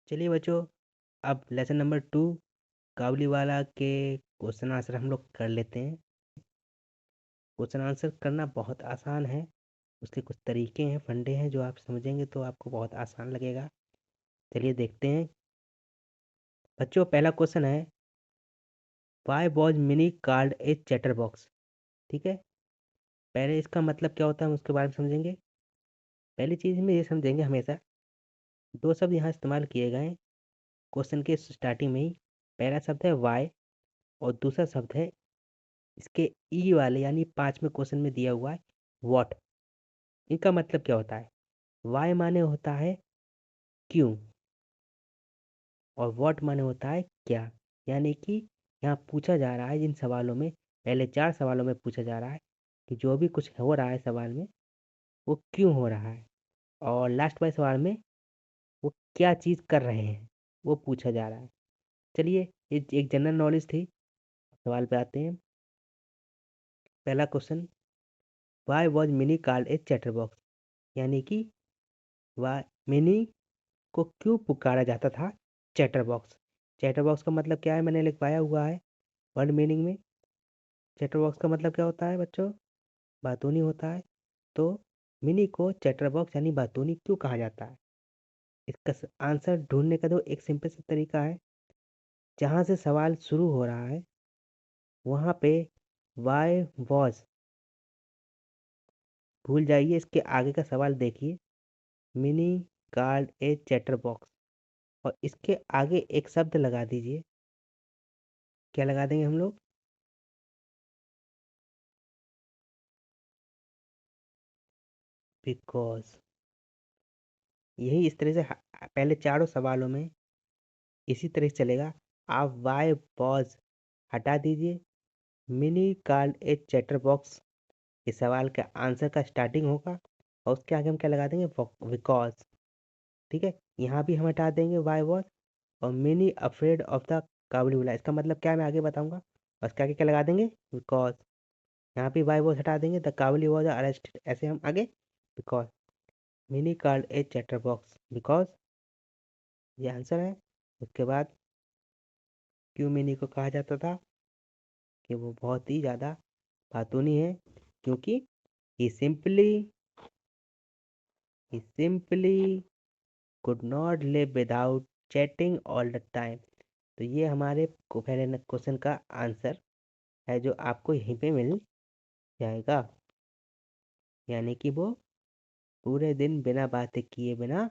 चलिए बच्चों, अब लेसन नंबर 2 काबुलीवाला के क्वेश्चन आंसर हम लोग कर लेते हैं। क्वेश्चन आंसर करना बहुत आसान है। उसके कुछ तरीके हैं, फंडे हैं जो आप समझेंगे तो आपको बहुत आसान लगेगा। चलिए देखते हैं। बच्चों पहला क्वेश्चन है, why was mini card A chatter box. ठीक है, पहले इसका मतलब क्या होता है हम उसके बारे में समझेंगे। पहली चीज़ में ये समझेंगे, हमेशा दो शब्द यहाँ इस्तेमाल किए गए हैं क्वेश्चन के स्टार्टिंग में ही। पहला शब्द है वाई और दूसरा शब्द है इसके ई वाले यानी 5वें क्वेश्चन में दिया हुआ है व्हाट। इनका मतलब क्या होता है? वाई माने होता है क्यों और व्हाट माने होता है क्या। यानी कि यहाँ पूछा जा रहा है जिन सवालों में, पहले 4 सवालों में पूछा जा रहा है कि जो भी कुछ हो रहा है सवाल में वो क्यों हो रहा है, और लास्ट वाले सवाल में वो क्या चीज़ कर रहे हैं वो पूछा जा रहा है। चलिए, ये एक जनरल नॉलेज थी। सवाल पे आते हैं। पहला question, why was mini called a chatter box. यानी कि वाई मिनी को क्यों पुकारा जाता था चैटर बॉक्स। चैटर बॉक्स का मतलब क्या है, मैंने लिखवाया हुआ है वर्ड मीनिंग में। चैटर बॉक्स का मतलब क्या होता है बच्चों? बातूनी होता है। तो मिनी को चैटर बॉक्स यानी बातूनी क्यों कहा जाता है? इसका आंसर ढूंढने का तो एक सिंपल सा तरीका है। जहाँ से सवाल शुरू हो रहा है वहाँ पे वाई वॉज भूल जाइए, इसके आगे का सवाल देखिए। मिनी कार्ड ए चैटर बॉक्स और इसके आगे एक शब्द लगा दीजिए। क्या लगा देंगे हम लोग? बिकॉज। यही इस तरह से पहले चारों सवालों में इसी तरह से चलेगा। आप वाई पॉज हटा दीजिए, मिनी कार्ड ए चैटर बॉक्स इस सवाल का आंसर का स्टार्टिंग होगा और उसके आगे हम क्या लगा देंगे? बिकॉज। ठीक है, यहाँ भी हम हटा देंगे वाई वॉज और mini afraid of the Kabuliwala. इसका मतलब क्या है मैं आगे बताऊंगा। और इसके आगे क्या लगा देंगे? बिकॉज। यहाँ पे वाई वॉज हटा देंगे, द काबुली वॉज अरेस्टेड, ऐसे हम आगे because. Mini card A chatter box because, ये आंसर है। उसके बाद क्यों मिनी को कहा जाता था? कि वो बहुत ही ज़्यादा बातूनी है, क्योंकि he simply he simply could not live without chatting all the time। तो ये हमारे पहले क्वेश्चन का आंसर है जो आपको यहीं पे मिल जाएगा। यानी कि वो पूरे दिन बिना बातें किए बिना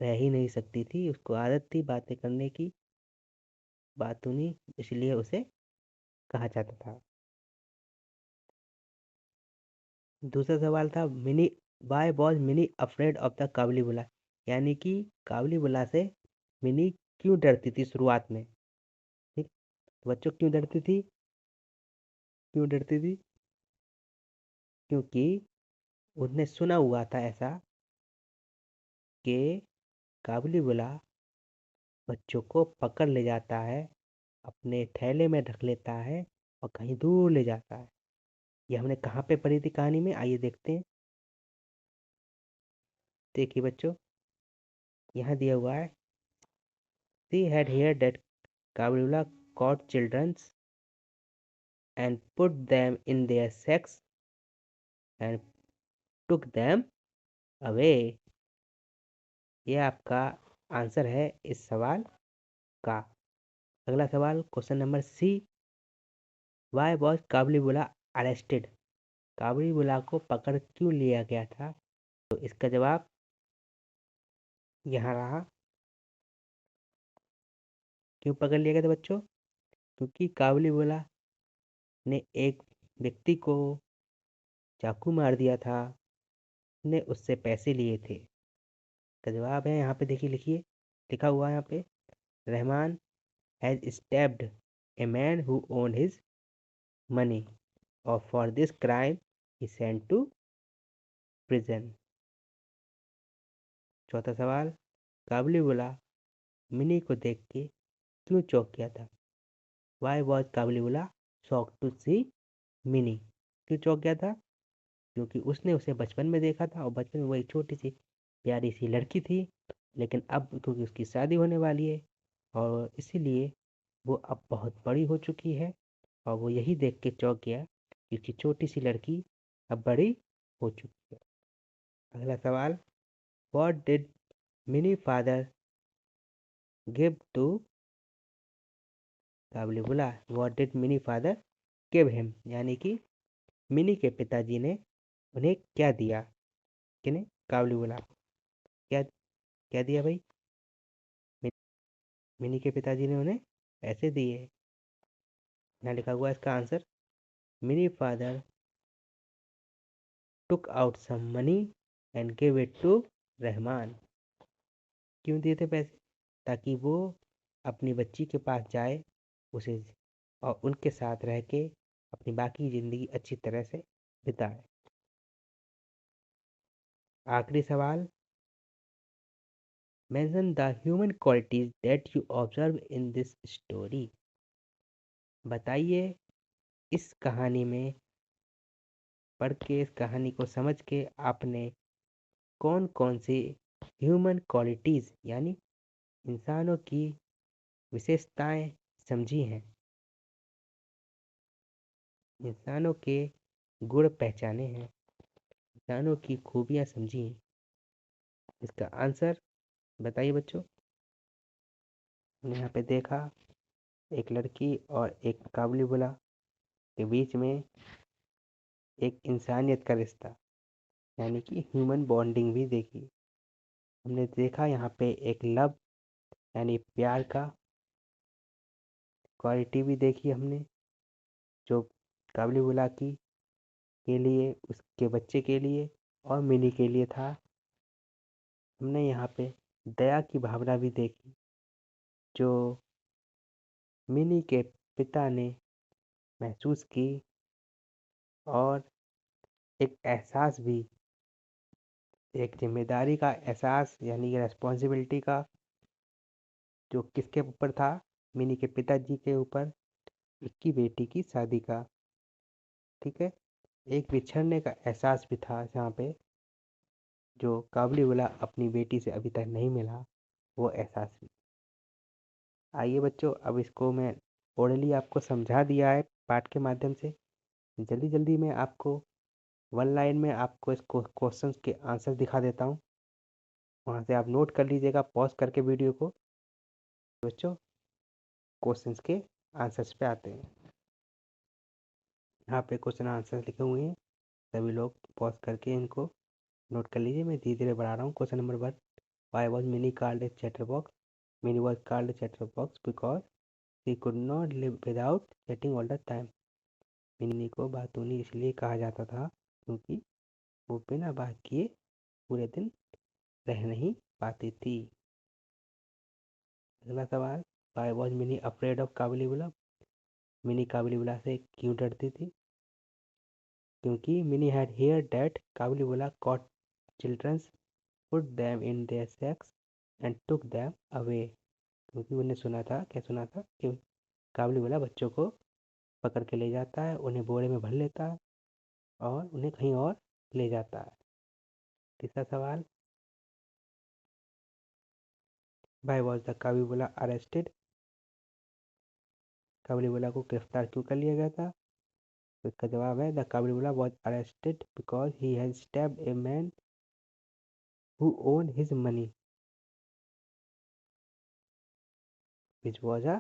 रह ही नहीं सकती थी, उसको आदत थी बातें करने की, बातूनी, इसलिए उसे कहा जाता था। दूसरा सवाल था, mini why was mini afraid of the Kabuliwala. यानी कि काबुलीवाला से मिनी क्यों डरती थी शुरुआत में। ठीक, तो बच्चों क्यों डरती थी? क्यों डरती थी? क्योंकि उसने सुना हुआ था ऐसा कि काबुलीवाला बच्चों को पकड़ ले जाता है, अपने थैले में ढक लेता है और कहीं दूर ले जाता है। ये हमने कहाँ पे पढ़ी थी कहानी में, आइए देखते हैं। देखिए बच्चों, यहाँ दिया हुआ है, she had heard that Caligula caught children and put them in their sacks and took them away। ये आपका आंसर है इस सवाल का। अगला सवाल, question number C, why was Kabuliwala arrested. Kabuliwala को पकड़ क्यों लिया गया था? तो इसका जवाब यहाँ रहा। क्यों पकड़ लिया गया था बच्चों? क्योंकि काबुलीवाला ने एक व्यक्ति को चाकू मार दिया था, ने उससे पैसे लिए थे। का जवाब है यहाँ पे देखिए, लिखिए, लिखा हुआ है यहाँ पे, Rahman has stabbed a man who own his money और for this crime he sent to prison. चौथा सवाल, काबुलीवाला मिनी को देख के क्यों चौंक गया था? Why was Kabuliwala shock to see Mini. क्यों चौंक गया था? क्योंकि उसने उसे बचपन में देखा था और बचपन में वो एक छोटी सी प्यारी सी लड़की थी, लेकिन अब क्योंकि उसकी शादी होने वाली है और इसीलिए वो अब बहुत बड़ी हो चुकी है और वो यही देख के चौंक गया कि उसकी छोटी सी लड़की अब बड़ी हो चुकी है। अगला सवाल, what did Mini father give to Kabuliwala? What did Mini father give him, यानी कि मिनी के पिताजी ने उन्हें क्या दिया? किन्हें? काबुलीवाला को। क्या क्या दिया भाई? मिनी के पिताजी ने उन्हें पैसे दिए। यहाँ लिखा हुआ है इसका answer, Mini father took out some money and give it to Rahman. क्यों दिए थे पैसे? ताकि वो अपनी बच्ची के पास जाए, उसे और उनके साथ रह के अपनी बाकी ज़िंदगी अच्छी तरह से बिताए। आखिरी सवाल, mention the human qualities that you observe in this story. बताइए इस कहानी में पढ़ के, इस कहानी को समझ के आपने कौन कौन सी ह्यूमन क्वालिटीज यानी इंसानों की विशेषताएं समझी हैं, इंसानों के गुण पहचाने हैं, इंसानों की खूबियां समझी हैं। इसका आंसर बताइए बच्चों। हमने यहाँ पे देखा एक लड़की और एक काबुलीवाला के बीच में एक इंसानियत का रिश्ता यानी कि ह्यूमन बॉन्डिंग भी देखी। हमने देखा यहाँ पे एक लव यानी प्यार का क्वालिटी भी देखी हमने, जो काबुलीवाला की के लिए, उसके बच्चे के लिए और मिनी के लिए था। हमने यहाँ पे दया की भावना भी देखी, जो मिनी के पिता ने महसूस की, और एक एहसास भी, एक जिम्मेदारी का एहसास यानी कि रेस्पॉन्सिबिलिटी का, जो किसके ऊपर था? मिनी के पिताजी के ऊपर, उसकी बेटी की शादी का। ठीक है, एक बिछड़ने का एहसास भी था जहाँ पे, जो काबुलीवाला अपनी बेटी से अभी तक नहीं मिला, वो एहसास भी। आइए बच्चों, अब इसको मैं ओरली आपको समझा दिया है पाठ के माध्यम से। जल्दी जल्दी मैं आपको वन लाइन में आपको इस क्वेश्चंस के आंसर दिखा देता हूँ, वहाँ से आप नोट कर लीजिएगा पॉज करके वीडियो को। बच्चों, क्वेश्चंस के आंसर्स पे आते हैं। यहाँ पे क्वेश्चन आंसर लिखे हुए हैं, सभी लोग पॉज करके इनको नोट कर लीजिए। मैं धीरे धीरे बढ़ा रहा हूँ। Question number 1, why was mini called a chatter box? Mini was called a chatter box because he could not live without chatting all the time. Mini को बातूनी इसलिए कहा जाता था क्योंकि वो बिना बात किए पूरे दिन रह नहीं पाती थी। अगला सवाल, why was mini afraid of Kabuliwala? Mini Kabuliwala से क्यों डरती थी? क्योंकि mini had here that Kabuliwala caught children, put them in their sacks and took them away। क्योंकि उन्हें सुना था, क्या सुना था, कि काबुलीवाला बच्चों को पकड़ के ले जाता है, उन्हें बोरे में भर लेता है और उन्हें कहीं और ले जाता है। तीसरा सवाल, Y was the Kabuliwala arrested? Kabuliwala को गिरफ्तार क्यों कर लिया गया था? तो इसका जवाब है, the Kabuliwala was arrested because he had stabbed a man who own his money which was a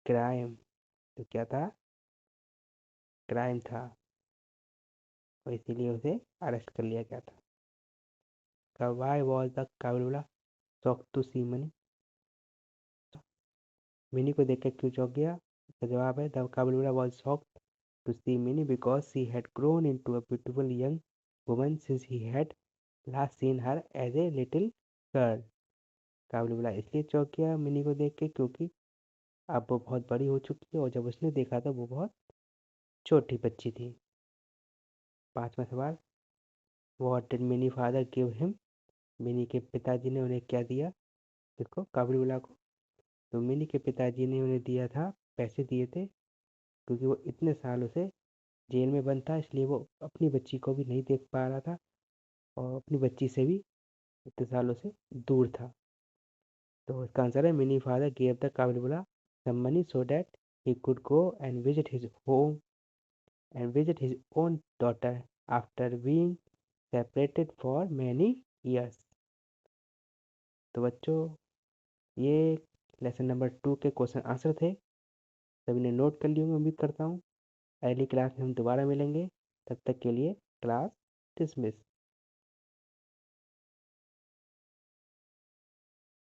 crime. तो क्या था? क्राइम था, और इसीलिए उसे अरेस्ट कर लिया गया था। Why was the Kabuliwala shocked to see Mini? Mini को देखकर क्यों चौंक गया? इसका जवाब है, the Kabuliwala was shocked to see Minnie because she had grown into a beautiful young woman since he had last seen her as a little girl। Kabuliwala इसलिए चौंक गया मिनी को देख के क्योंकि अब वो बहुत बड़ी हो चुकी है और जब उसने देखा था वो बहुत छोटी बच्ची थी। पांचवा सवाल, what did Mini father give him? Mini के पिताजी ने उन्हें क्या दिया? देखो काबुलीवाला को, तो मिनी के पिताजी ने उन्हें दिया था, पैसे दिए थे, क्योंकि वो इतने सालों से जेल में बंद था, इसलिए वो अपनी बच्ची को भी नहीं देख पा रहा था और अपनी बच्ची से भी इतने सालों से दूर था। तो इसका आंसर है mini father gave the Kabuliwala some money so that he could go and visit his home and visit his own daughter after being separated for many years। तो बच्चों, ये लेसन नंबर 2 के क्वेश्चन आंसर थे। सभी ने note कर लिए होंगे उम्मीद करता हूँ। अगली क्लास में हम दोबारा मिलेंगे, तब तक के लिए क्लास डिसमिस।